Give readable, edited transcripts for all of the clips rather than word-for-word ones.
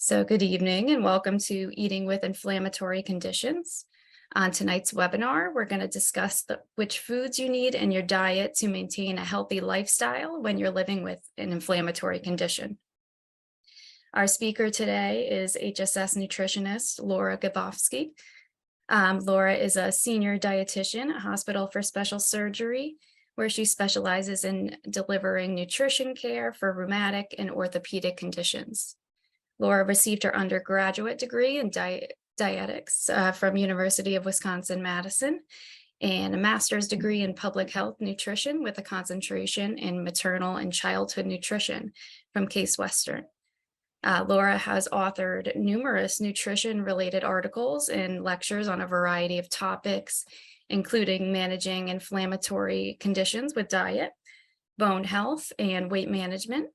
So good evening and welcome to Eating with Inflammatory Conditions. On tonight's webinar, we're going to discuss which foods you need in your diet to maintain a healthy lifestyle when you're living with an inflammatory condition. Our speaker today is HSS nutritionist Laura Gabofsky. Laura is a senior dietitian at Hospital for Special Surgery, where she specializes in delivering nutrition care for rheumatic and orthopedic conditions. Laura received her undergraduate degree in dietetics from University of Wisconsin-Madison and a master's degree in public health nutrition with a concentration in maternal and childhood nutrition from Case Western. Laura has authored numerous nutrition-related articles and lectures on a variety of topics, including managing inflammatory conditions with diet, bone health, and weight management.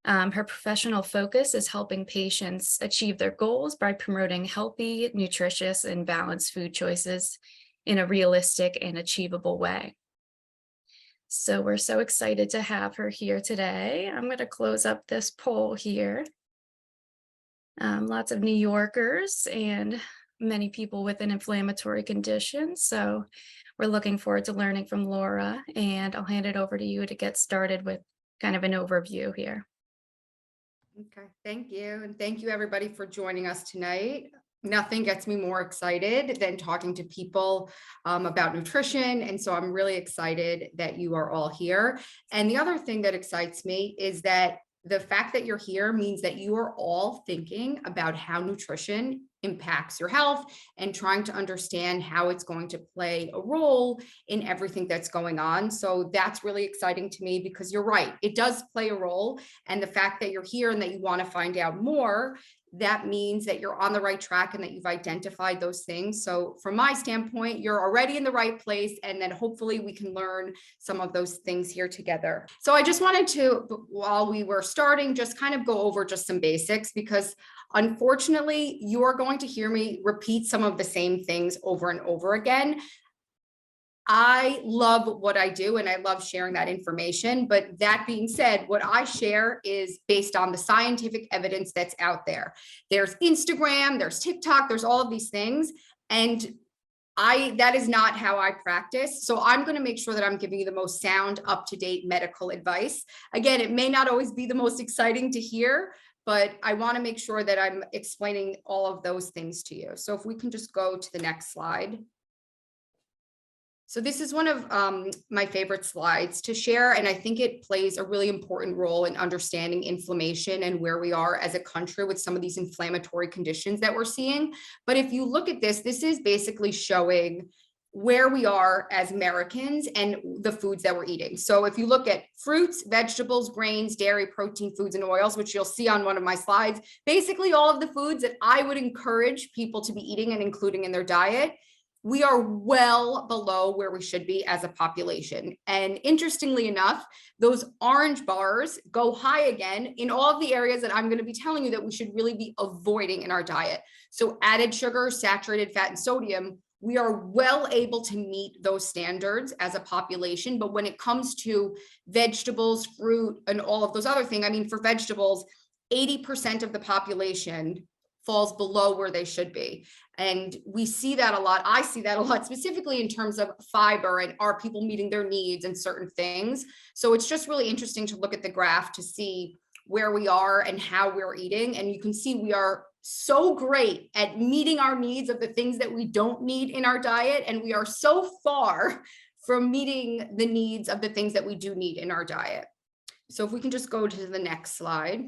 Her professional focus is helping patients achieve their goals by promoting healthy, nutritious, and balanced food choices in a realistic and achievable way. So we're so excited to have her here today. I'm going to close up this poll here. Lots of New Yorkers and many people with an inflammatory condition. So we're looking forward to learning from Laura, and I'll hand it over to you to get started with kind of an overview here. Okay, thank you. And thank you everybody for joining us tonight. Nothing gets me more excited than talking to people about nutrition. And so I'm really excited that you are all here. And the other thing that excites me is that the fact that you're here means that you are all thinking about how nutrition impacts your health and trying to understand how it's going to play a role in everything that's going on. So that's really exciting to me because you're right, it does play a role. And the fact that you're here and that you want to find out more, that means that you're on the right track and that you've identified those things. So from my standpoint, you're already in the right place, and then hopefully we can learn some of those things here together. So I just wanted to, while we were starting, just kind of go over just some basics, because unfortunately, you are going to hear me repeat some of the same things over and over again. I love what I do and I love sharing that information. But that being said, what I share is based on the scientific evidence that's out there. There's Instagram, there's TikTok, there's all of these things. And that is not how I practice. So I'm going to make sure that I'm giving you the most sound, up-to-date medical advice. Again, it may not always be the most exciting to hear, but I want to make sure that I'm explaining all of those things to you. So if we can just go to the next slide. So this is one of my favorite slides to share, and I think it plays a really important role in understanding inflammation and where we are as a country with some of these inflammatory conditions that we're seeing. But if you look at this, this is basically showing where we are as Americans and the foods that we're eating. So if you look at fruits, vegetables, grains, dairy, protein, foods, and oils, which you'll see on one of my slides, basically all of the foods that I would encourage people to be eating and including in their diet, we are well below where we should be as a population. And interestingly enough, those orange bars go high again in all of the areas that I'm going to be telling you that we should really be avoiding in our diet. So added sugar, saturated fat, and sodium, we are well able to meet those standards as a population. But when it comes to vegetables, fruit, and all of those other things, I mean, for vegetables, 80% of the population falls below where they should be. And we see that a lot. I see that a lot, specifically in terms of fiber and are people meeting their needs and certain things. So it's just really interesting to look at the graph to see where we are and how we're eating. And you can see we are so great at meeting our needs of the things that we don't need in our diet. And we are so far from meeting the needs of the things that we do need in our diet. So if we can just go to the next slide.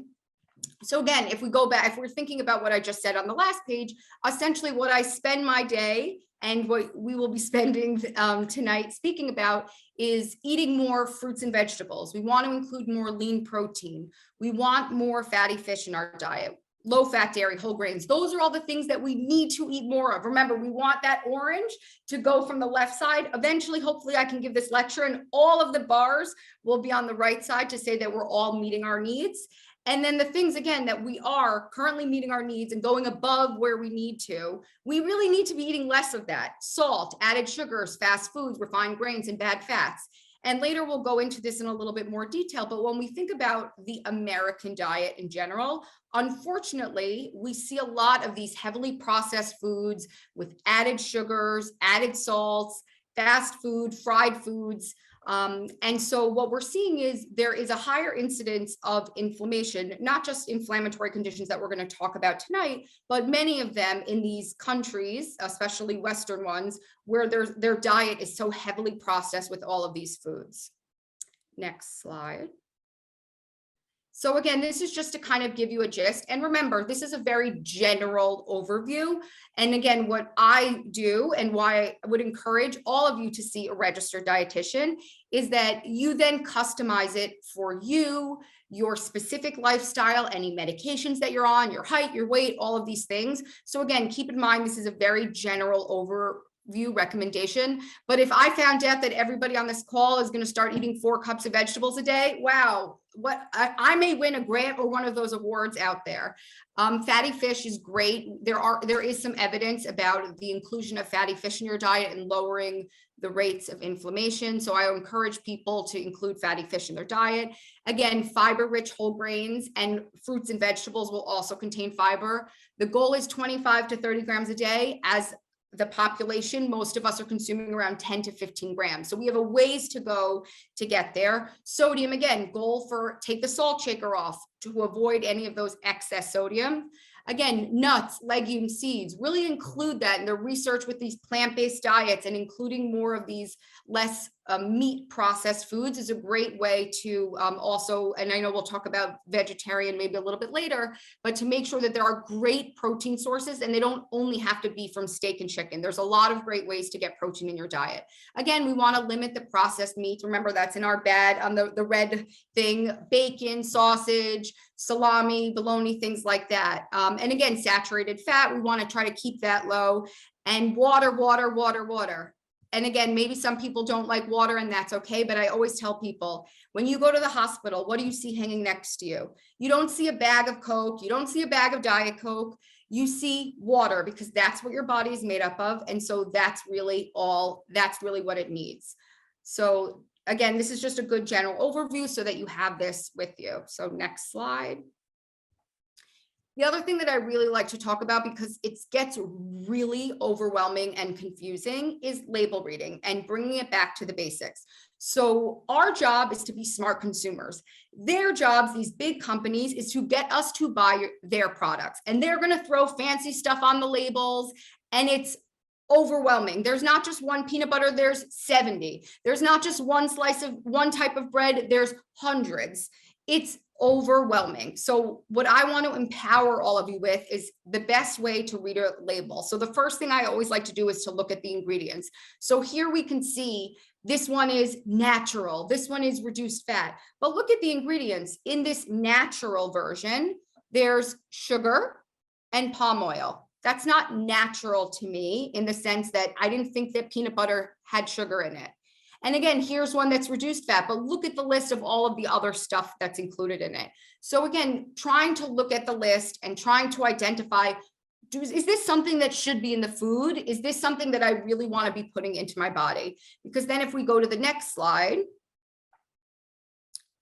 So again, if we go back, if we're thinking about what I just said on the last page, essentially what I spend my day and what we will be spending tonight speaking about is eating more fruits and vegetables. We want to include more lean protein. We want more fatty fish in our diet, low fat dairy, whole grains. Those are all the things that we need to eat more of. Remember, we want that orange to go from the left side. Eventually, hopefully I can give this lecture and all of the bars will be on the right side to say that we're all meeting our needs. And then the things, again, that we are currently meeting our needs and going above where we need to, we really need to be eating less of that. Salt, added sugars, fast foods, refined grains, and bad fats. And later we'll go into this in a little bit more detail. But when we think about the American diet in general, unfortunately, we see a lot of these heavily processed foods with added sugars, added salts, fast food, fried foods. And so what we're seeing is there is a higher incidence of inflammation, not just inflammatory conditions that we're going to talk about tonight, but many of them in these countries, especially Western ones, where their diet is so heavily processed with all of these foods. Next slide. So again, this is just to kind of give you a gist. And remember, this is a very general overview. And again, what I do and why I would encourage all of you to see a registered dietitian is that you then customize it for you, your specific lifestyle, any medications that you're on, your height, your weight, all of these things. So again, keep in mind, this is a very general overview recommendation. But if I found out that everybody on this call is going to start eating 4 cups of vegetables a day, wow, what I may win a grant or one of those awards out there. Fatty fish is great. There is some evidence about the inclusion of fatty fish in your diet and lowering the rates of inflammation. So I encourage people to include fatty fish in their diet. Again, fiber-rich whole grains and fruits and vegetables will also contain fiber. The goal is 25 to 30 grams a day. As the population, most of us are consuming around 10 to 15 grams. So we have a ways to go to get there. Sodium, again, goal for take the salt shaker off to avoid any of those excess sodium. Again, nuts, legumes, seeds, really include that in the research with these plant-based diets, and including more of these less meat processed foods is a great way to also, and I know we'll talk about vegetarian maybe a little bit later, but to make sure that there are great protein sources and they don't only have to be from steak and chicken. There's a lot of great ways to get protein in your diet. Again, we want to limit the processed meats. Remember, that's in our bad on the red thing, bacon, sausage, salami, bologna, things like that. And again, saturated fat, we want to try to keep that low. And water, water, water, water. And again, maybe some people don't like water, and that's okay. But I always tell people, when you go to the hospital, what do you see hanging next to you? You don't see a bag of Coke. You don't see a bag of Diet Coke. You see water, because that's what your body is made up of. And so that's really what it needs. So again, this is just a good general overview so that you have this with you. So next slide. The other thing that I really like to talk about, because it gets really overwhelming and confusing, is label reading and bringing it back to the basics. So our job is to be smart consumers. Their jobs, these big companies, is to get us to buy their products. And they're going to throw fancy stuff on the labels, and it's overwhelming. There's not just one peanut butter, there's 70. There's not just one slice of one type of bread, there's hundreds. It's overwhelming. So what I want to empower all of you with is the best way to read a label. So the first thing I always like to do is to look at the ingredients. So here we can see this one is natural, this one is reduced fat, but look at the ingredients. In this natural version, there's sugar and palm oil. That's not natural to me, in the sense that I didn't think that peanut butter had sugar in it. And again, here's one that's reduced fat, but look at the list of all of the other stuff that's included in it. So again, trying to look at the list and trying to identify, is this something that should be in the food? Is this something that I really want to be putting into my body? Because then if we go to the next slide.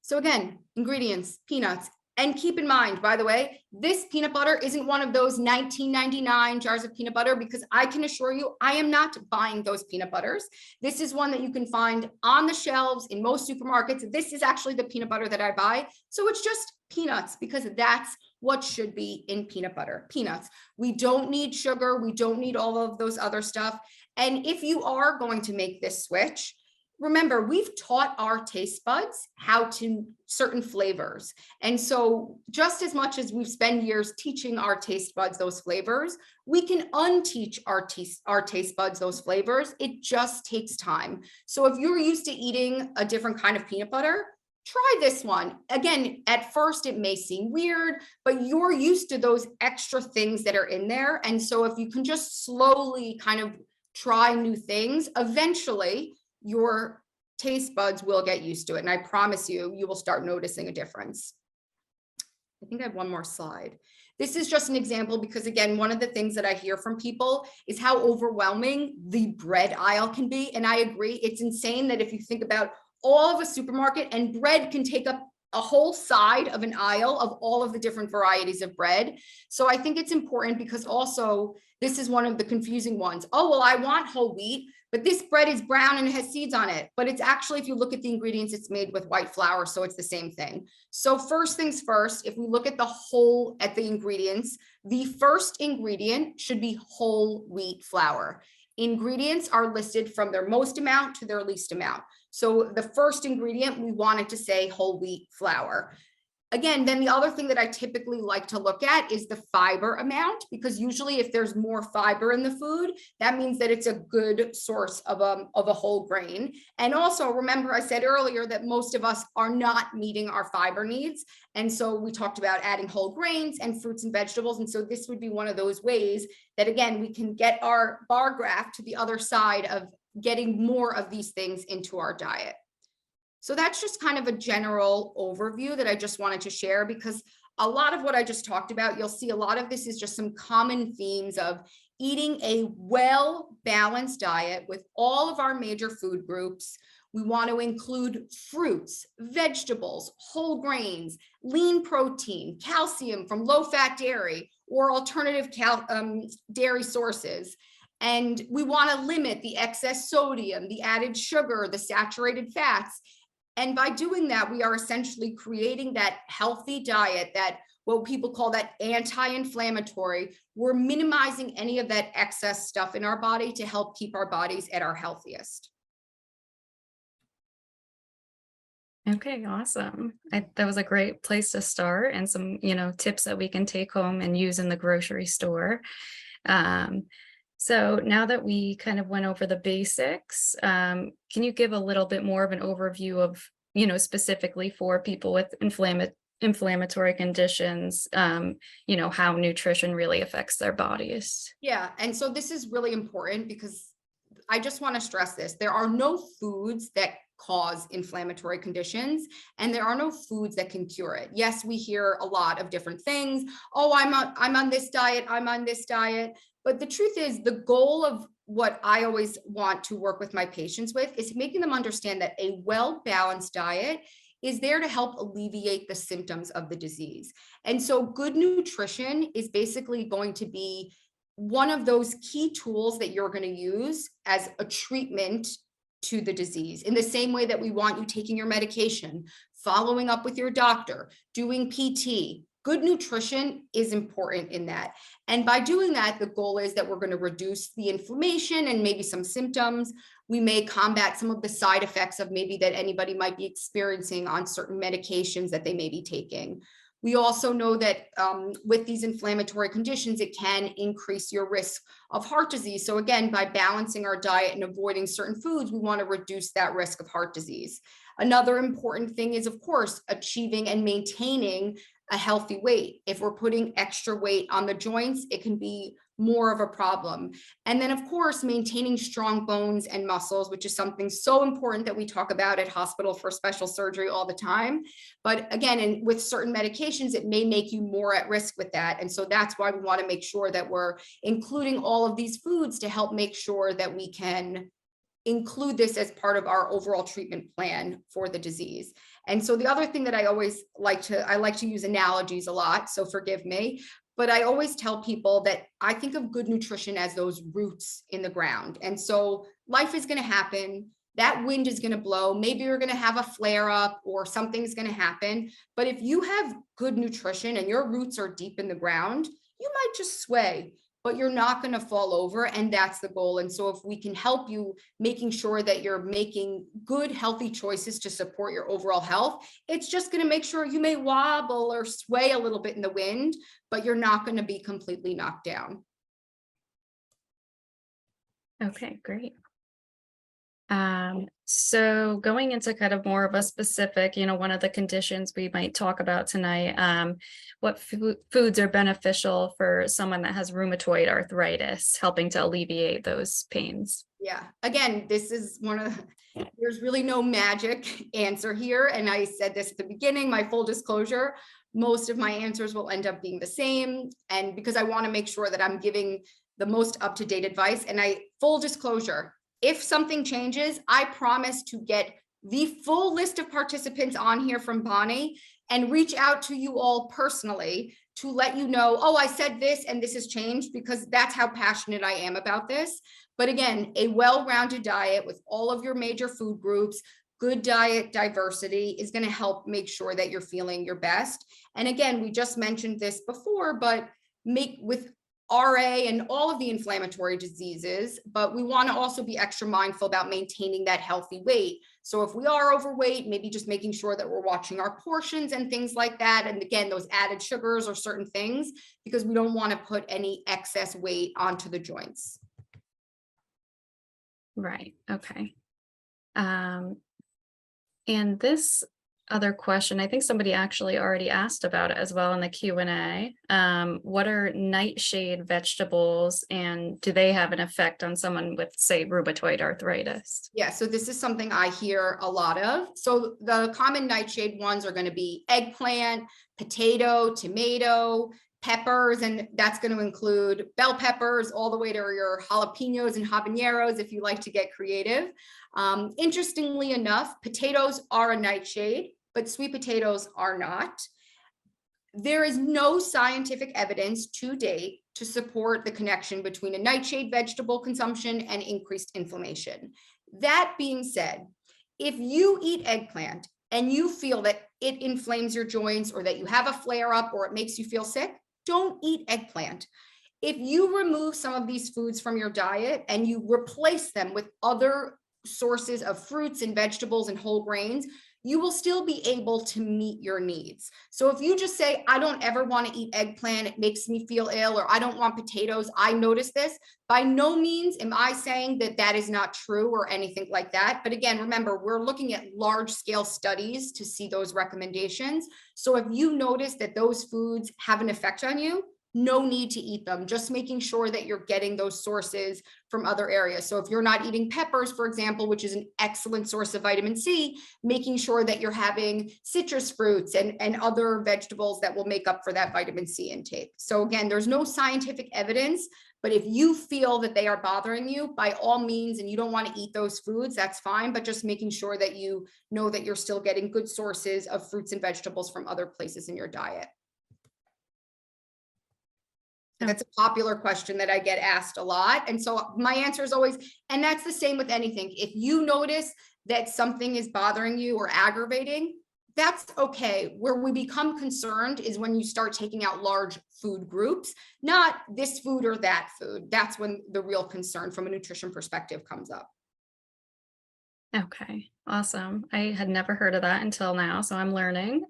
So again, ingredients, peanuts. And keep in mind, by the way, this peanut butter isn't one of those $19.99 jars of peanut butter, because I can assure you, I am not buying those peanut butters. This is one that you can find on the shelves in most supermarkets. This is actually the peanut butter that I buy. So it's just peanuts, because that's what should be in peanut butter, peanuts. We don't need sugar. We don't need all of those other stuff. And if you are going to make this switch, remember, we've taught our taste buds how to certain flavors. And so just as much as we've spent years teaching our taste buds those flavors, we can unteach our taste buds those flavors. It just takes time. So if you're used to eating a different kind of peanut butter, try this one. Again, at first it may seem weird, but you're used to those extra things that are in there. And so if you can just slowly kind of try new things, eventually your taste buds will get used to it. And I promise you, you will start noticing a difference. I think I have one more slide. This is just an example, because again, one of the things that I hear from people is how overwhelming the bread aisle can be. And I agree. It's insane that if you think about all of a supermarket, and bread can take up a whole side of an aisle of all of the different varieties of bread. So I think it's important because also this is one of the confusing ones. Oh, well, I want whole wheat, but this bread is brown and it has seeds on it. But it's actually, if you look at the ingredients, it's made with white flour. So it's the same thing. So first things first, if we look at the ingredients, the first ingredient should be whole wheat flour. Ingredients are listed from their most amount to their least amount. So the first ingredient, we wanted to say whole wheat flour. Again, then the other thing that I typically like to look at is the fiber amount, because usually if there's more fiber in the food, that means that it's a good source of a whole grain. And also remember, I said earlier that most of us are not meeting our fiber needs. And so we talked about adding whole grains and fruits and vegetables. And so this would be one of those ways that, again, we can get our bar graph to the other side of getting more of these things into our diet. So that's just kind of a general overview that I just wanted to share, because a lot of what I just talked about, you'll see a lot of this is just some common themes of eating a well-balanced diet with all of our major food groups. We want to include fruits, vegetables, whole grains, lean protein, calcium from low-fat dairy or alternative dairy sources. And we want to limit the excess sodium, the added sugar, the saturated fats. And by doing that, we are essentially creating that healthy diet, that what people call that anti-inflammatory. We're minimizing any of that excess stuff in our body to help keep our bodies at our healthiest. Okay, awesome. That was a great place to start, and some, tips that we can take home and use in the grocery store. So now that we kind of went over the basics, can you give a little bit more of an overview of, specifically for people with inflammatory conditions, how nutrition really affects their bodies? Yeah, and so this is really important because I just want to stress this. There are no foods that cause inflammatory conditions, and there are no foods that can cure it. Yes, we hear a lot of different things. Oh, I'm on this diet, I'm on this diet. But the truth is, the goal of what I always want to work with my patients with is making them understand that a well-balanced diet is there to help alleviate the symptoms of the disease. And so good nutrition is basically going to be one of those key tools that you're going to use as a treatment to the disease, in the same way that we want you taking your medication, following up with your doctor, doing PT. Good nutrition is important in that. And by doing that, the goal is that we're going to reduce the inflammation and maybe some symptoms. We may combat some of the side effects of maybe that anybody might be experiencing on certain medications that they may be taking. We also know that with these inflammatory conditions, it can increase your risk of heart disease. So again, by balancing our diet and avoiding certain foods, we want to reduce that risk of heart disease. Another important thing is, of course, achieving and maintaining a healthy weight. If we're putting extra weight on the joints, it can be more of a problem. And then, of course, maintaining strong bones and muscles, which is something so important that we talk about at Hospital for Special Surgery all the time. But again, and with certain medications, it may make you more at risk with that. And so that's why we want to make sure that we're including all of these foods to help make sure that we can include this as part of our overall treatment plan for the disease. And so the other thing that I always like to use analogies a lot, so forgive me, but I always tell people that I think of good nutrition as those roots in the ground. And so life is going to happen. That wind is going to blow. Maybe you're going to have a flare up or something's going to happen. But if you have good nutrition and your roots are deep in the ground, you might just sway, but you're not going to fall over. And that's the goal. And so if we can help you making sure that you're making good, healthy choices to support your overall health, it's just going to make sure you may wobble or sway a little bit in the wind, but you're not going to be completely knocked down. Okay, great. So going into kind of more of a specific, one of the conditions we might talk about tonight, what foods are beneficial for someone that has rheumatoid arthritis, helping to alleviate those pains? Yeah, again, this is there's really no magic answer here. And I said this at the beginning, my full disclosure, most of my answers will end up being the same. And because I want to make sure that I'm giving the most up-to-date advice, and full disclosure, if something changes, I promise to get the full list of participants on here from Bonnie and reach out to you all personally to let you know, oh, I said this and this has changed, because that's how passionate I am about this. But again, a well-rounded diet with all of your major food groups, good diet diversity is going to help make sure that you're feeling your best. And again, we just mentioned this before, but make with RA and all of the inflammatory diseases, but we want to also be extra mindful about maintaining that healthy weight. So if we are overweight, maybe just making sure that we're watching our portions and things like that. And again, those added sugars or certain things, because we don't want to put any excess weight onto the joints. Right. Okay. And this other question, I think somebody actually already asked about it as well in the Q&A. What are nightshade vegetables, and do they have an effect on someone with, say, rheumatoid arthritis? Yeah, so this is something I hear a lot of. So the common nightshade ones are going to be eggplant, potato, tomato, peppers, and that's going to include bell peppers all the way to your jalapenos and habaneros if you like to get creative. Interestingly enough, potatoes are a nightshade, but sweet potatoes are not. There is no scientific evidence to date to support the connection between a nightshade vegetable consumption and increased inflammation. That being said, if you eat eggplant and you feel that it inflames your joints or that you have a flare up or it makes you feel sick, don't eat eggplant. If you remove some of these foods from your diet and you replace them with other sources of fruits and vegetables and whole grains, you will still be able to meet your needs. So if you just say, I don't ever want to eat eggplant, it makes me feel ill, or I don't want potatoes, I notice this, by no means am I saying that that is not true or anything like that. But again, remember, we're looking at large scale studies to see those recommendations. So if you notice that those foods have an effect on you, no need to eat them, just making sure that you're getting those sources from other areas. So if you're not eating peppers, for example, which is an excellent source of vitamin C, making sure that you're having citrus fruits and other vegetables that will make up for that vitamin C intake. So again, there's no scientific evidence, but if you feel that they are bothering you, by all means, and you don't want to eat those foods, that's fine, but just making sure that you know that you're still getting good sources of fruits and vegetables from other places in your diet. That's a popular question that I get asked a lot. And so my answer is always, and that's the same with anything. If you notice that something is bothering you or aggravating, that's okay. Where we become concerned is when you start taking out large food groups, not this food or that food. That's when the real concern from a nutrition perspective comes up. Okay, awesome. I had never heard of that until now, so I'm learning.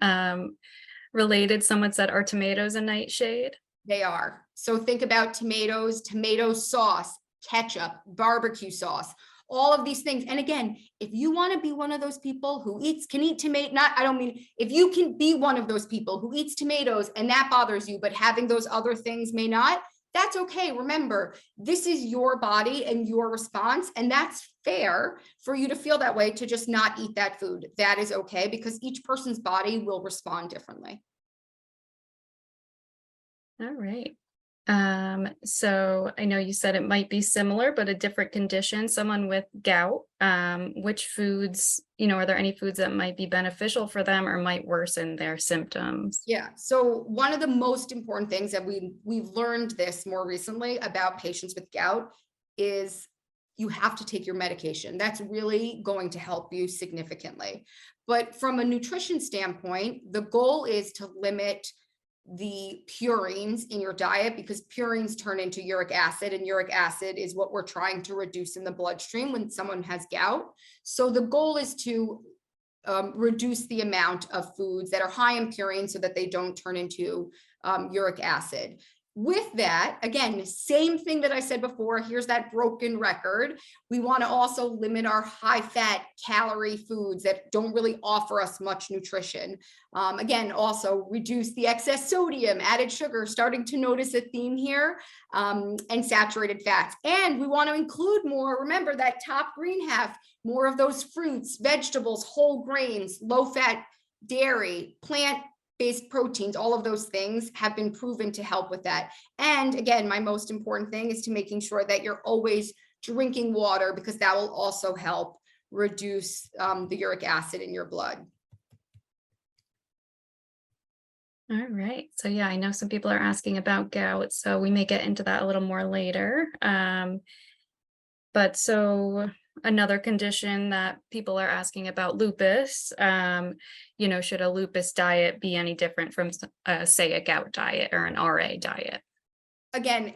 Related, someone said, are tomatoes a nightshade? They are. So think about tomatoes, tomato sauce, ketchup, barbecue sauce, all of these things. And again, if you want to be one of those people who can eat tomato, if you can be one of those people who eats tomatoes and that bothers you, but having those other things may not, that's okay. Remember, this is your body and your response, and that's fair for you to feel that way, to just not eat that food. That is okay, because each person's body will respond differently. All right. So I know you said it might be similar, but a different condition, someone with gout, which foods, are there any foods that might be beneficial for them or might worsen their symptoms? Yeah. So one of the most important things that we've learned this more recently about patients with gout is you have to take your medication. That's really going to help you significantly. But from a nutrition standpoint, the goal is to limit the purines in your diet, because purines turn into uric acid, and uric acid is what we're trying to reduce in the bloodstream when someone has gout. So the goal is to reduce the amount of foods that are high in purines so that they don't turn into uric acid. With that, again, same thing that I said before, here's that broken record. We want to also limit our high fat calorie foods that don't really offer us much nutrition. Again, also reduce the excess sodium, added sugar, starting to notice a theme here, and saturated fats. And we want to include more, remember that top green half, more of those fruits, vegetables, whole grains, low fat dairy, plant-based proteins, all of those things have been proven to help with that. And again, my most important thing is to making sure that you're always drinking water, because that will also help reduce the uric acid in your blood. All right. So yeah, I know some people are asking about gout, so we may get into that a little more later. But so another condition that people are asking about lupus, should a lupus diet be any different from, say, a gout diet or an RA diet? Again,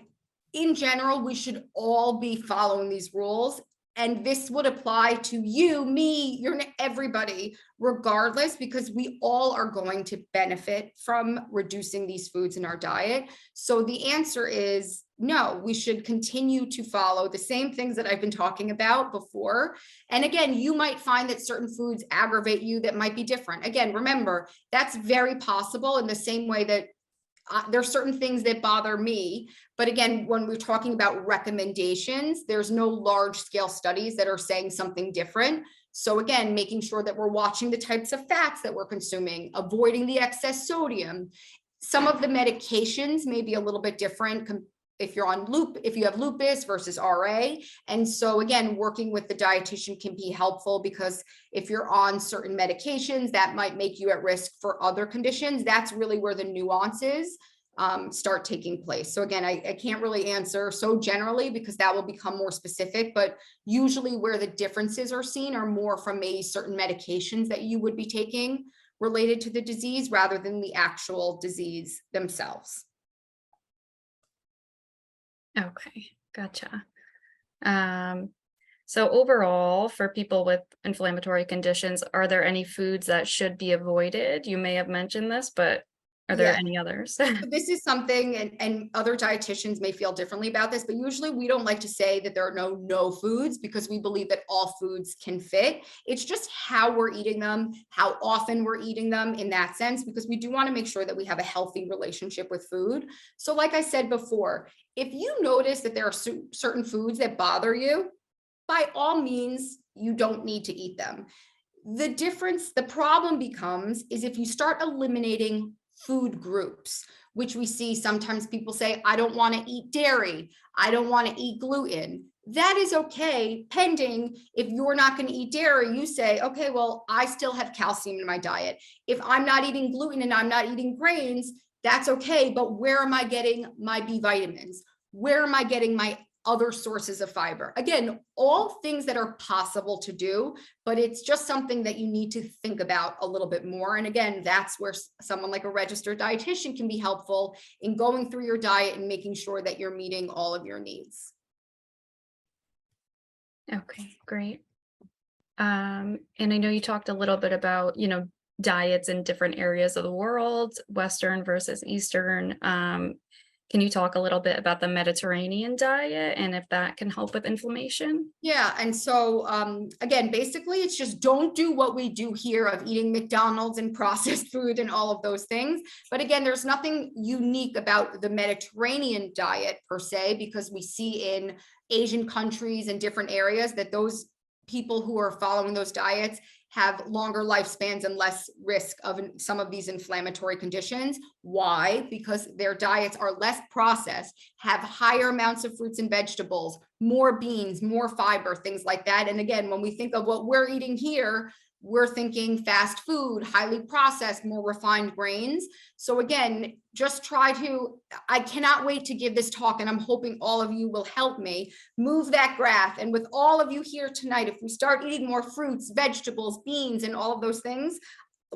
in general, we should all be following these rules. And this would apply to you, me, everybody, regardless, because we all are going to benefit from reducing these foods in our diet. So the answer is no, we should continue to follow the same things that I've been talking about before. And again, you might find that certain foods aggravate you that might be different. Again, remember, that's very possible in the same way that there's certain things that bother me. But again, when we're talking about recommendations, there's no large scale studies that are saying something different. So again, making sure that we're watching the types of fats that we're consuming, avoiding the excess sodium. Some of the medications may be a little bit different if you have lupus versus RA. And so again, working with the dietitian can be helpful, because if you're on certain medications that might make you at risk for other conditions, that's really where the nuances start taking place. So again, I can't really answer so generally, because that will become more specific, but usually where the differences are seen are more from maybe certain medications that you would be taking related to the disease rather than the actual disease themselves. Okay, gotcha. So overall, for people with inflammatory conditions, are there any foods that should be avoided? You may have mentioned this, but are there Yeah. any others? So this is something, and other dietitians may feel differently about this, but usually we don't like to say that there are no foods, because we believe that all foods can fit. It's just how we're eating them, how often we're eating them in that sense, because we do want to make sure that we have a healthy relationship with food. So like I said before, if you notice that there are certain foods that bother you, by all means, you don't need to eat them. The problem becomes is if you start eliminating food groups, which we see sometimes people say, I don't want to eat dairy, I don't want to eat gluten. That is okay, pending if you're not going to eat dairy, you say, okay, well, I still have calcium in my diet. If I'm not eating gluten and I'm not eating grains, that's okay. But where am I getting my B vitamins? Where am I getting my other sources of fiber? Again, all things that are possible to do, but it's just something that you need to think about a little bit more. And again, that's where someone like a registered dietitian can be helpful in going through your diet and making sure that you're meeting all of your needs. Okay, great. And I know you talked a little bit about, diets in different areas of the world, Western versus Eastern. Can you talk a little bit about the Mediterranean diet and if that can help with inflammation? Yeah. And so, again, basically, it's just don't do what we do here of eating McDonald's and processed food and all of those things. But again, there's nothing unique about the Mediterranean diet per se, because we see in Asian countries and different areas that those people who are following those diets have longer lifespans and less risk of some of these inflammatory conditions. Why? Because their diets are less processed, have higher amounts of fruits and vegetables, more beans, more fiber, things like that. And again, when we think of what we're eating here, we're thinking fast food, highly processed, more refined grains. So again, just I cannot wait to give this talk, and I'm hoping all of you will help me move that graph. And with all of you here tonight, if we start eating more fruits, vegetables, beans, and all of those things,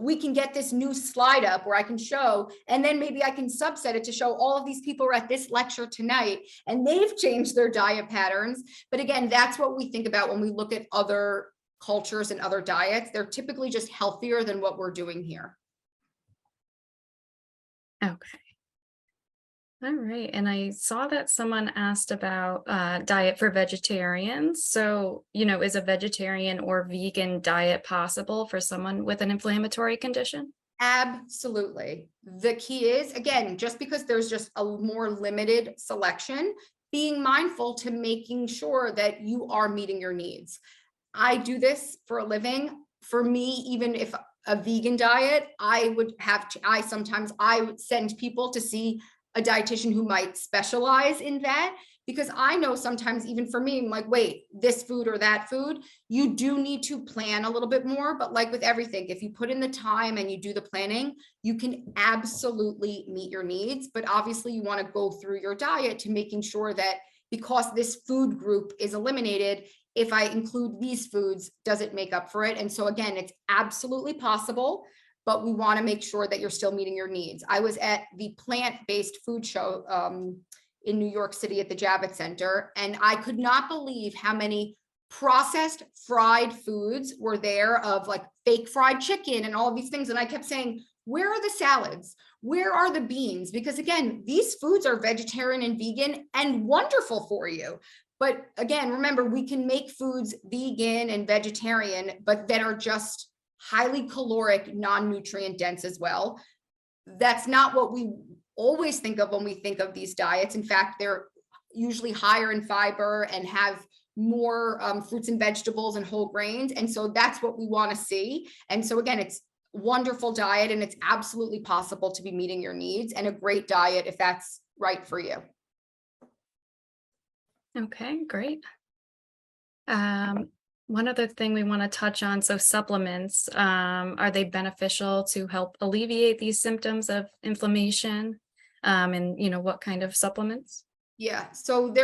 we can get this new slide up where I can show, and then maybe I can subset it to show all of these people are at this lecture tonight and they've changed their diet patterns. But again, that's what we think about when we look at other cultures and other diets. They're typically just healthier than what we're doing here. Okay. All right. And I saw that someone asked about diet for vegetarians. So, is a vegetarian or vegan diet possible for someone with an inflammatory condition? Absolutely. The key is, again, just because there's just a more limited selection, being mindful to making sure that you are meeting your needs. I do this for a living. For me, even if a vegan diet, I would send people to see a dietitian who might specialize in that, because I know sometimes even for me, I'm like, wait, this food or that food, you do need to plan a little bit more. But like with everything, if you put in the time and you do the planning, you can absolutely meet your needs. But obviously you want to go through your diet to making sure that because this food group is eliminated, if I include these foods, does it make up for it? And so again, it's absolutely possible, but we want to make sure that you're still meeting your needs. I was at the plant-based food show in New York City at the Javits Center, and I could not believe how many processed fried foods were there, of like fake fried chicken and all of these things. And I kept saying, where are the salads? Where are the beans? Because again, these foods are vegetarian and vegan and wonderful for you. But again, remember, we can make foods vegan and vegetarian, but that are just highly caloric, non-nutrient dense as well. That's not what we always think of when we think of these diets. In fact, they're usually higher in fiber and have more fruits and vegetables and whole grains. And so that's what we want to see. And so again, it's wonderful diet, and it's absolutely possible to be meeting your needs, and a great diet if that's right for you. Okay, great. One other thing we want to touch on, so supplements, are they beneficial to help alleviate these symptoms of inflammation? And what kind of supplements? Yeah, so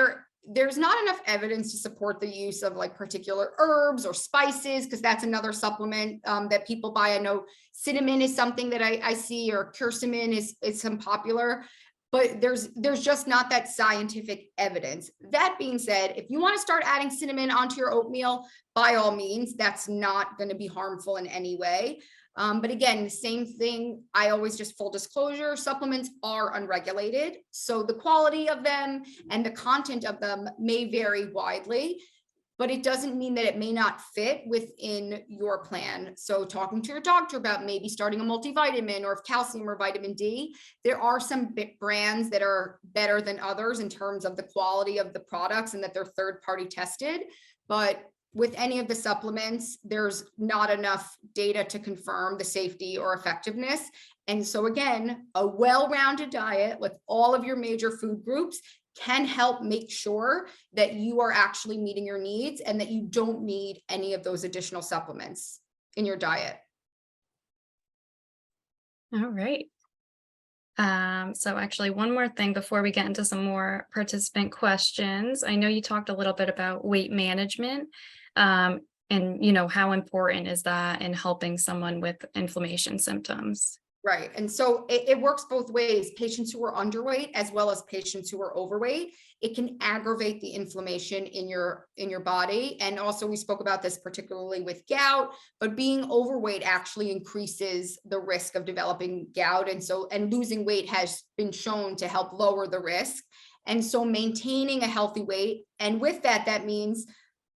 there's not enough evidence to support the use of like particular herbs or spices, because that's another supplement that people buy. I know cinnamon is something that I see, or curcumin is some popular, but there's just not that scientific evidence. That being said, if you want to start adding cinnamon onto your oatmeal, by all means, that's not going to be harmful in any way. But again, the same thing, I always just full disclosure, supplements are unregulated. So the quality of them and the content of them may vary widely, but it doesn't mean that it may not fit within your plan. So talking to your doctor about maybe starting a multivitamin, or if calcium or vitamin D, there are some brands that are better than others in terms of the quality of the products and that they're third-party tested. But with any of the supplements, there's not enough data to confirm the safety or effectiveness. And so again, a well-rounded diet with all of your major food groups can help make sure that you are actually meeting your needs and that you don't need any of those additional supplements in your diet. All right. So actually one more thing before we get into some more participant questions. I know you talked a little bit about weight management, and how important is that in helping someone with inflammation symptoms? Right. And so it works both ways. Patients who are underweight as well as patients who are overweight, it can aggravate the inflammation in your body. And also we spoke about this particularly with gout, but being overweight actually increases the risk of developing gout. And losing weight has been shown to help lower the risk. And so maintaining a healthy weight, and with that, that means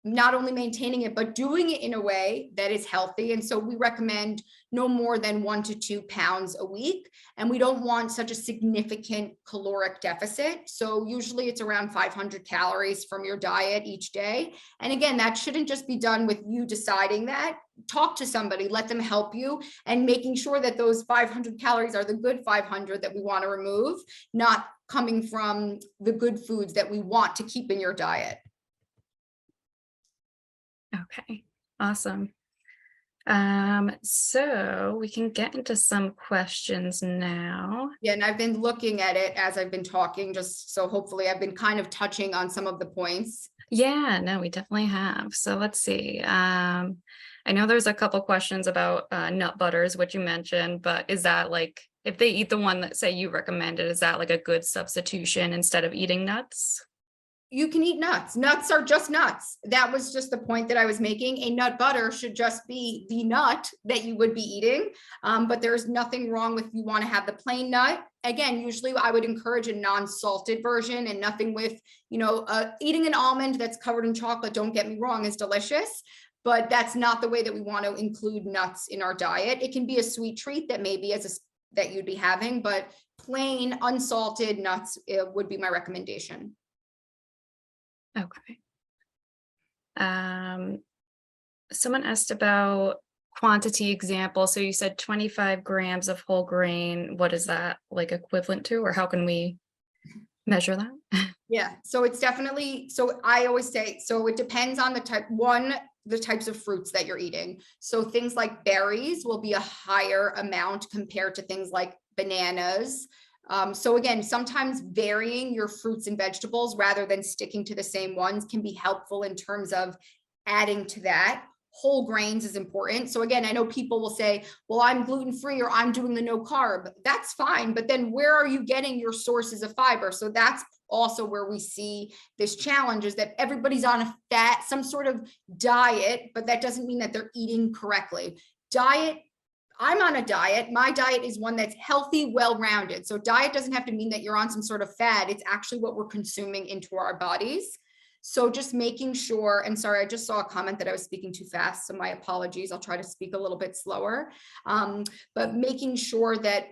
not only maintaining it, but doing it in a way that is healthy. And so we recommend no more than 1 to 2 pounds a week. And we don't want such a significant caloric deficit. So usually it's around 500 calories from your diet each day. And again, that shouldn't just be done with you deciding that. Talk to somebody, let them help you, and making sure that those 500 calories are the good 500 that we want to remove, not coming from the good foods that we want to keep in your diet. Okay, awesome. So we can get into some questions now. Yeah, and I've been looking at it as I've been talking, just so hopefully I've been kind of touching on some of the points. Yeah, no, we definitely have. So let's see. I know there's a couple questions about nut butters, which you mentioned, but is that like, if they eat the one that say you recommended, is that like a good substitution instead of eating nuts? You can eat nuts. Nuts are just nuts. That was just the point that I was making. A nut butter should just be the nut that you would be eating. But there's nothing wrong with, you want to have the plain nut. Again, usually I would encourage a non-salted version, and nothing with, eating an almond that's covered in chocolate, don't get me wrong, is delicious. But that's not the way that we want to include nuts in our diet. It can be a sweet treat that maybe that you'd be having, but plain unsalted nuts would be my recommendation. Okay. Someone asked about quantity example. So you said 25 grams of whole grain. What is that like equivalent to, or how can we Measure that. Yeah, so it's definitely, so I always say, so it depends on the the types of fruits that you're eating. So things like berries will be a higher amount compared to things like bananas. So again, sometimes varying your fruits and vegetables rather than sticking to the same ones can be helpful in terms of adding to that. Whole grains is important. So again, I know people will say, well, I'm gluten-free or I'm doing the no carb. That's fine. But then where are you getting your sources of fiber? So that's also where we see this challenge, is that everybody's on some sort of diet, but that doesn't mean that they're eating correctly. I'm on a diet. My diet is one that's healthy, well-rounded. So diet doesn't have to mean that you're on some sort of fad. It's actually what we're consuming into our bodies. So just making sure, and sorry, I just saw a comment that I was speaking too fast, so my apologies. I'll try to speak a little bit slower. But making sure that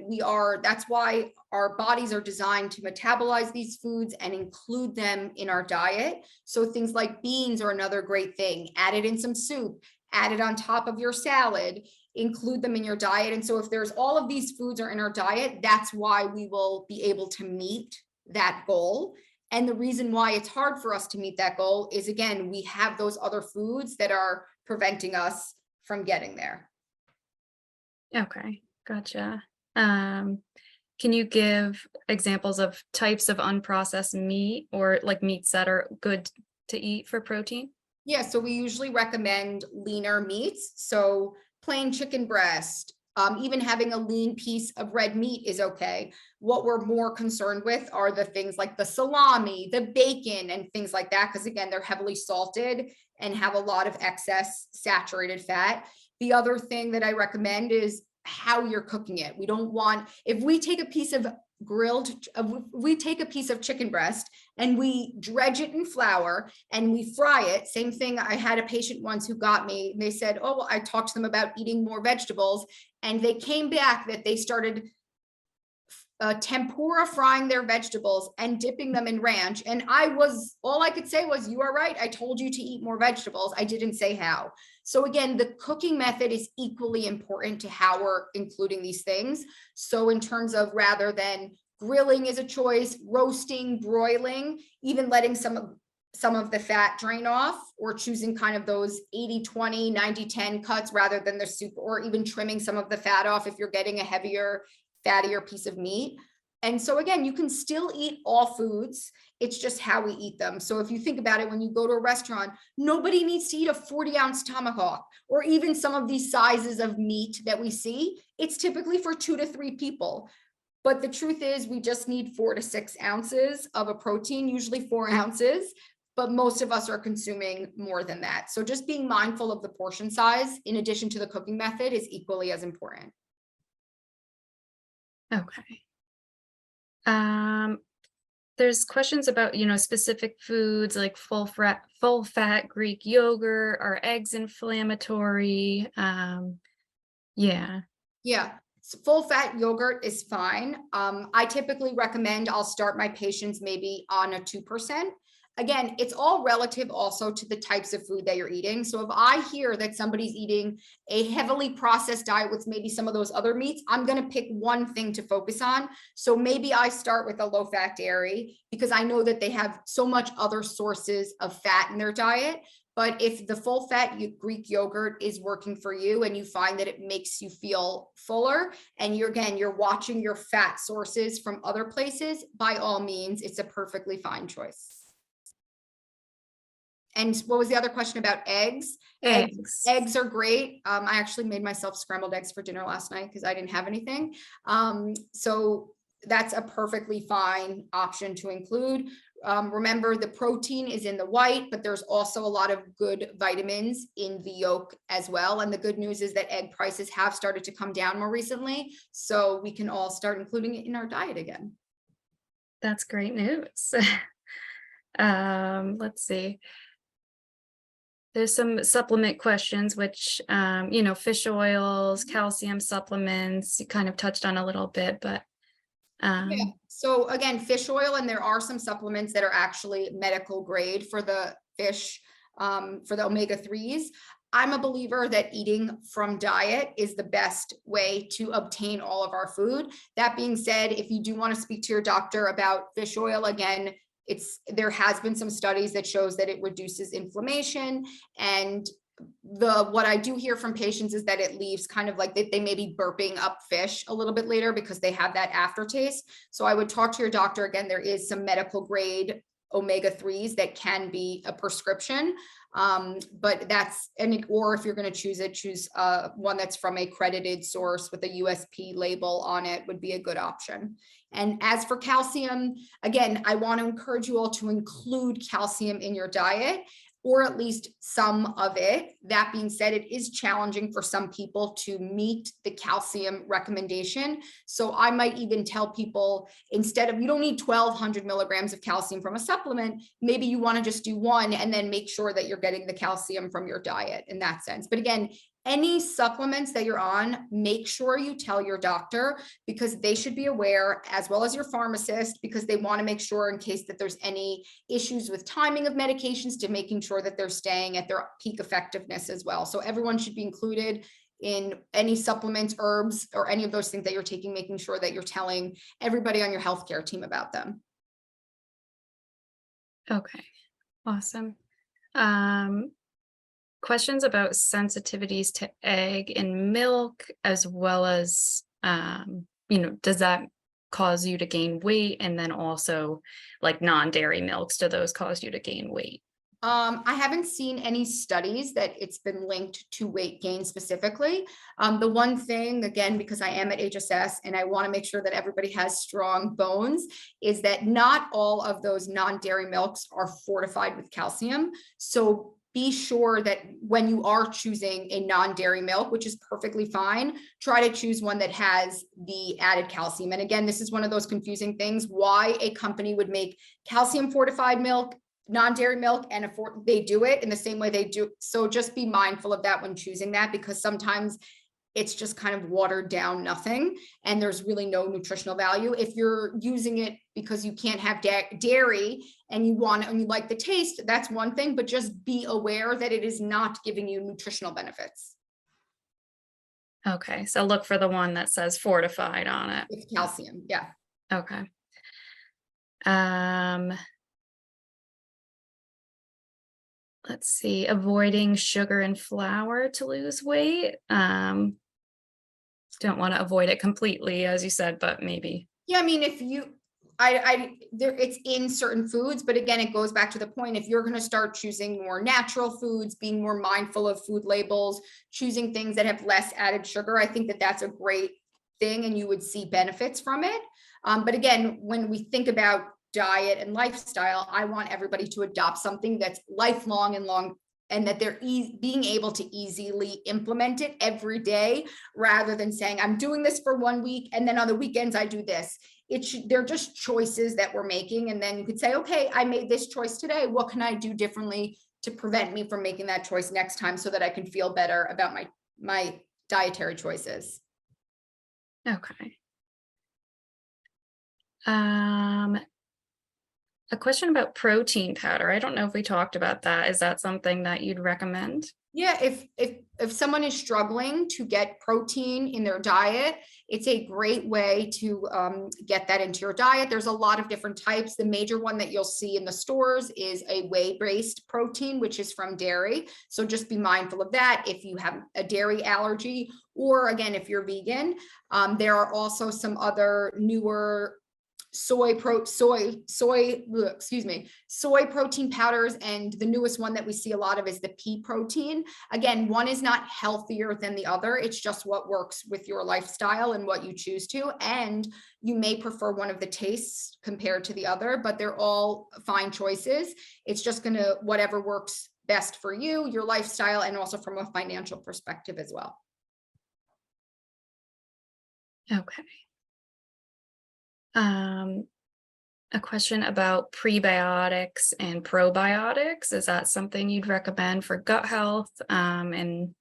that's why our bodies are designed to metabolize these foods and include them in our diet. So things like beans are another great thing. Add it in some soup, add it on top of your salad, include them in your diet. And so if there's all of these foods are in our diet, that's why we will be able to meet that goal. And the reason why it's hard for us to meet that goal is, again, we have those other foods that are preventing us from getting there. Okay, gotcha. Can you give examples of types of unprocessed meat or like meats that are good to eat for protein? Yeah, so we usually recommend leaner meats. So plain chicken breast, even having a lean piece of red meat is okay. What we're more concerned with are the things like the salami, the bacon, and things like that, because again, they're heavily salted and have a lot of excess saturated fat. The other thing that I recommend is how you're cooking it. We don't want, if we take a piece of chicken breast and we dredge it in flour and we fry it. Same thing. I had a patient once who got me, they said, oh, well, I talked to them about eating more vegetables, and they came back that they started tempura frying their vegetables and dipping them in ranch. And all I could say was, you are right. I told you to eat more vegetables. I didn't say how. So again, the cooking method is equally important to how we're including these things. So in terms of, rather than grilling is a choice, roasting, broiling, even letting some of the fat drain off, or choosing kind of those 80-20, 90-10 cuts rather than the soup, or even trimming some of the fat off if you're getting a heavier, fattier piece of meat. And so again, you can still eat all foods. It's just how we eat them. So if you think about it, when you go to a restaurant, nobody needs to eat a 40-ounce tomahawk, or even some of these sizes of meat that we see. It's typically for 2 to 3 people. But the truth is, we just need 4 to 6 ounces of a protein, usually 4 ounces. But most of us are consuming more than that. So just being mindful of the portion size, in addition to the cooking method, is equally as important. Okay. There's questions about, specific foods like full fat Greek yogurt. Are eggs inflammatory? Yeah. Yeah, so full fat yogurt is fine. I typically recommend, I'll start my patients maybe on a 2%. Again, it's all relative also to the types of food that you're eating. So if I hear that somebody's eating a heavily processed diet with maybe some of those other meats, I'm going to pick one thing to focus on. So maybe I start with a low fat dairy, because I know that they have so much other sources of fat in their diet. But if the full fat Greek yogurt is working for you and you find that it makes you feel fuller, and you're watching your fat sources from other places, by all means, it's a perfectly fine choice. And what was the other question about eggs? Eggs are great. I actually made myself scrambled eggs for dinner last night because I didn't have anything. So that's a perfectly fine option to include. Remember, the protein is in the white, but there's also a lot of good vitamins in the yolk as well. And the good news is that egg prices have started to come down more recently. So we can all start including it in our diet again. That's great news. Let's see. There's some supplement questions, which, fish oils, calcium supplements, you kind of touched on a little bit, but. Yeah. So again, fish oil, and there are some supplements that are actually medical grade for the fish, for the omega-3s. I'm a believer that eating from diet is the best way to obtain all of our food. That being said, if you do want to speak to your doctor about fish oil, again, there has been some studies that shows that it reduces inflammation. And what I do hear from patients is that it leaves kind of like they may be burping up fish a little bit later because they have that aftertaste. So I would talk to your doctor. Again, there is some medical grade omega-3s that can be a prescription. But or if you're going to choose one that's from a credited source with a USP label on it would be a good option. And as for calcium, again, I want to encourage you all to include calcium in your diet, or at least some of it. That being said, it is challenging for some people to meet the calcium recommendation. So I might even tell people, instead of, you don't need 1,200 milligrams of calcium from a supplement, maybe you want to just do one and then make sure that you're getting the calcium from your diet in that sense. But again, any supplements that you're on, make sure you tell your doctor, because they should be aware, as well as your pharmacist, because they want to make sure in case that there's any issues with timing of medications, to making sure that they're staying at their peak effectiveness as well. So everyone should be included in any supplements, herbs, or any of those things that you're taking, making sure that you're telling everybody on your healthcare team about them. Okay, awesome. Questions about sensitivities to egg and milk, as well as, does that cause you to gain weight? And then also like non-dairy milks, do those cause you to gain weight? I haven't seen any studies that it's been linked to weight gain specifically. The one thing, again, because I am at HSS and I want to make sure that everybody has strong bones, is that not all of those non-dairy milks are fortified with calcium. So be sure that when you are choosing a non-dairy milk, which is perfectly fine, try to choose one that has the added calcium. And again, this is one of those confusing things, why a company would make calcium fortified milk, non-dairy milk, and they do it in the same way they do. So just be mindful of that when choosing that, because sometimes it's just kind of watered down nothing and there's really no nutritional value. If you're using it because you can't have dairy and you like the taste, that's one thing, but just be aware that it is not giving you nutritional benefits. Okay, so look for the one that says fortified on it. With calcium, yeah. Okay. Let's see, avoiding sugar and flour to lose weight. Don't want to avoid it completely, as you said, but maybe. Yeah, I mean, if you, it's in certain foods, but again, it goes back to the point, if you're going to start choosing more natural foods, being more mindful of food labels, choosing things that have less added sugar, I think that that's a great thing and you would see benefits from it. But again, when we think about diet and lifestyle, I want everybody to adopt something that's lifelong and long, and that they're being able to easily implement it every day, rather than saying, I'm doing this for 1 week and then on the weekends I do this. They're just choices that we're making. And then you could say, okay, I made this choice today. What can I do differently to prevent me from making that choice next time, so that I can feel better about my dietary choices? Okay. A question about protein powder. I don't know if we talked about that. Is that something that you'd recommend? Yeah, if someone is struggling to get protein in their diet, it's a great way to get that into your diet. There's a lot of different types. The major one that you'll see in the stores is a whey-based protein, which is from dairy. So just be mindful of that if you have a dairy allergy, or again, if you're vegan. There are also some other newer soy protein powders, and the newest one that we see a lot of is the pea protein. Again, one is not healthier than the other, it's just what works with your lifestyle and what you choose to, and you may prefer one of the tastes compared to the other, but they're all fine choices. It's just gonna whatever works best for you, your lifestyle, and also from a financial perspective as well. Okay. A question about prebiotics and probiotics. Is that something you'd recommend for gut health, and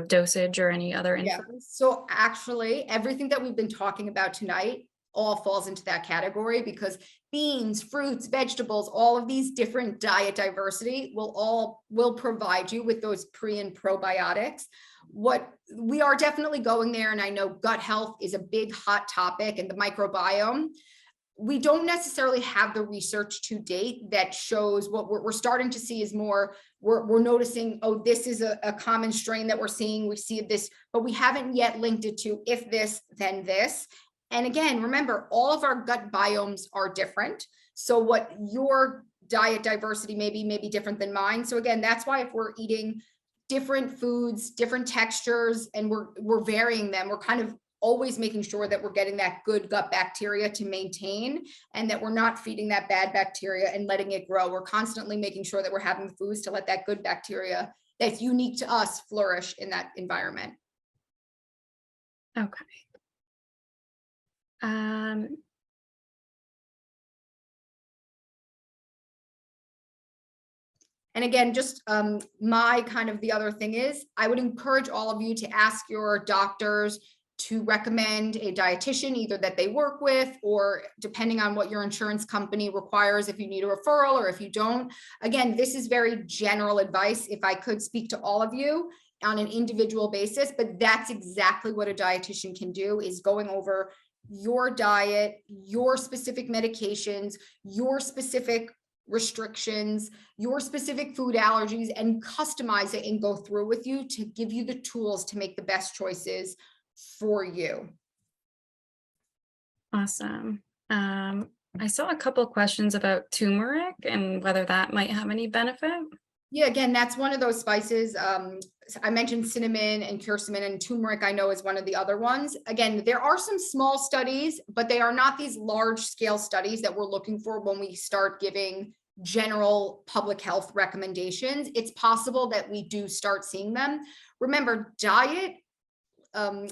dosage or any other info? Yeah. So actually, everything that we've been talking about tonight all falls into that category, because beans, fruits, vegetables, all of these different diet diversity will provide you with those pre and probiotics. What we are definitely going there, and I know gut health is a big hot topic, and the microbiome. We don't necessarily have the research to date that shows what we're starting to see is more, we're noticing, oh, this is a common strain that we're seeing, we see this, but we haven't yet linked it to if this, then this. And again, remember, all of our gut biomes are different. So what your diet diversity may be different than mine. So again, that's why if we're eating different foods, different textures, and we're varying them, we're kind of always making sure that we're getting that good gut bacteria to maintain, and that we're not feeding that bad bacteria and letting it grow. We're constantly making sure that we're having foods to let that good bacteria that's unique to us flourish in that environment. Okay. And again, just my kind of the other thing is, I would encourage all of you to ask your doctors to recommend a dietitian, either that they work with, or depending on what your insurance company requires, if you need a referral or if you don't. Again, this is very general advice. If I could speak to all of you on an individual basis, but that's exactly what a dietitian can do, is going over your diet, your specific medications, your specific restrictions, your specific food allergies, and customize it and go through with you to give you the tools to make the best choices for you. Awesome. I saw a couple questions about turmeric and whether that might have any benefit. Yeah, again, that's one of those spices. I mentioned cinnamon and curcumin, and turmeric I know is one of the other ones. Again, there are some small studies, but they are not these large scale studies that we're looking for when we start giving general public health recommendations. It's possible that we do start seeing them. Remember, diet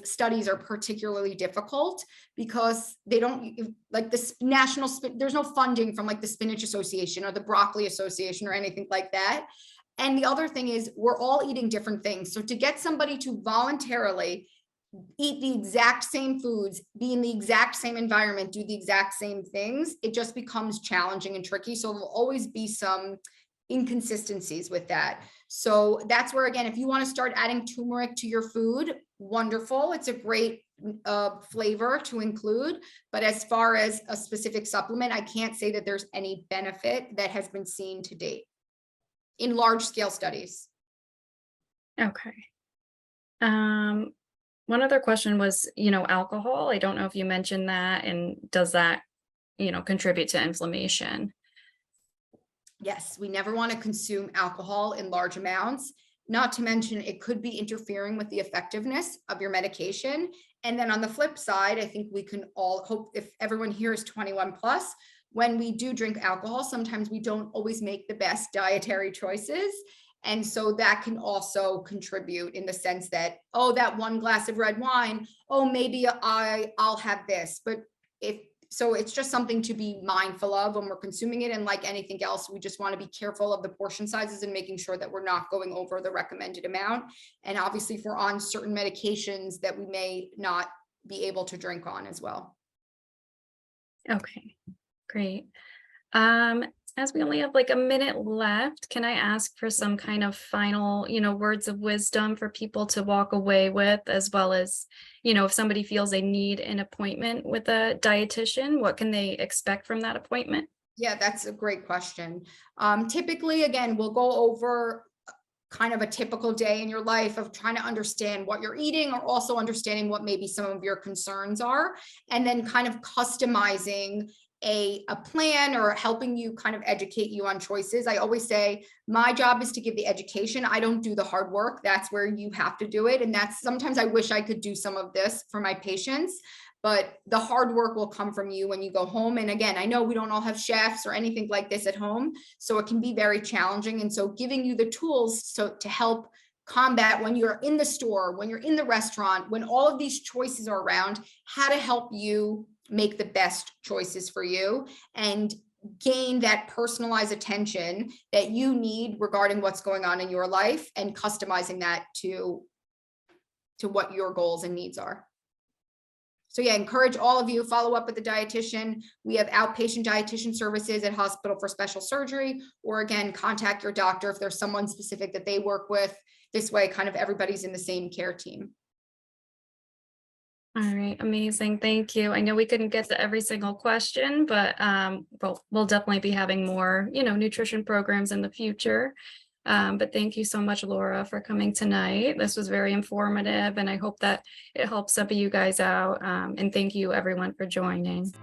studies are particularly difficult because they don't, like the national, there's no funding from like the Spinach Association or the Broccoli Association or anything like that. And the other thing is, we're all eating different things. So to get somebody to voluntarily eat the exact same foods, be in the exact same environment, do the exact same things, it just becomes challenging and tricky. So there'll always be some inconsistencies with that. So that's where, again, if you want to start adding turmeric to your food, wonderful. It's a great flavor to include. But as far as a specific supplement, I can't say that there's any benefit that has been seen to date in large scale studies. Okay. One other question was, alcohol. I don't know if you mentioned that, and does that, contribute to inflammation? Yes, we never want to consume alcohol in large amounts, not to mention it could be interfering with the effectiveness of your medication. And then on the flip side, I think we can all hope, if everyone here is 21 plus, when we do drink alcohol, sometimes we don't always make the best dietary choices. And so that can also contribute in the sense that, oh, that one glass of red wine, oh, maybe I'll have this. But so it's just something to be mindful of when we're consuming it. And like anything else, we just want to be careful of the portion sizes and making sure that we're not going over the recommended amount. And obviously, if we're on certain medications that we may not be able to drink on as well. Okay, great. As we only have like a minute left, can I ask for some kind of final, words of wisdom for people to walk away with, as well as, if somebody feels they need an appointment with a dietitian, what can they expect from that appointment? Yeah, that's a great question. Typically, again, we'll go over kind of a typical day in your life of trying to understand what you're eating, or also understanding what maybe some of your concerns are, and then kind of customizing a plan, or helping you kind of educate you on choices. I always say my job is to give the education. I don't do the hard work. That's where you have to do it. And that's sometimes I wish I could do some of this for my patients, but the hard work will come from you when you go home. And again, I know we don't all have chefs or anything like this at home, so it can be very challenging. And so giving you the tools to help combat when you're in the store, when you're in the restaurant, when all of these choices are around, how to help you make the best choices for you and gain that personalized attention that you need regarding what's going on in your life, and customizing that to what your goals and needs are. So yeah, encourage all of you, follow up with the dietitian. We have outpatient dietitian services at Hospital for Special Surgery, or again, contact your doctor if there's someone specific that they work with. This way, kind of everybody's in the same care team. All right, amazing. Thank you. I know we couldn't get to every single question, but we'll definitely be having more, nutrition programs in the future. But thank you so much, Laura, for coming tonight. This was very informative, and I hope that it helps some of you guys out. And thank you, everyone, for joining.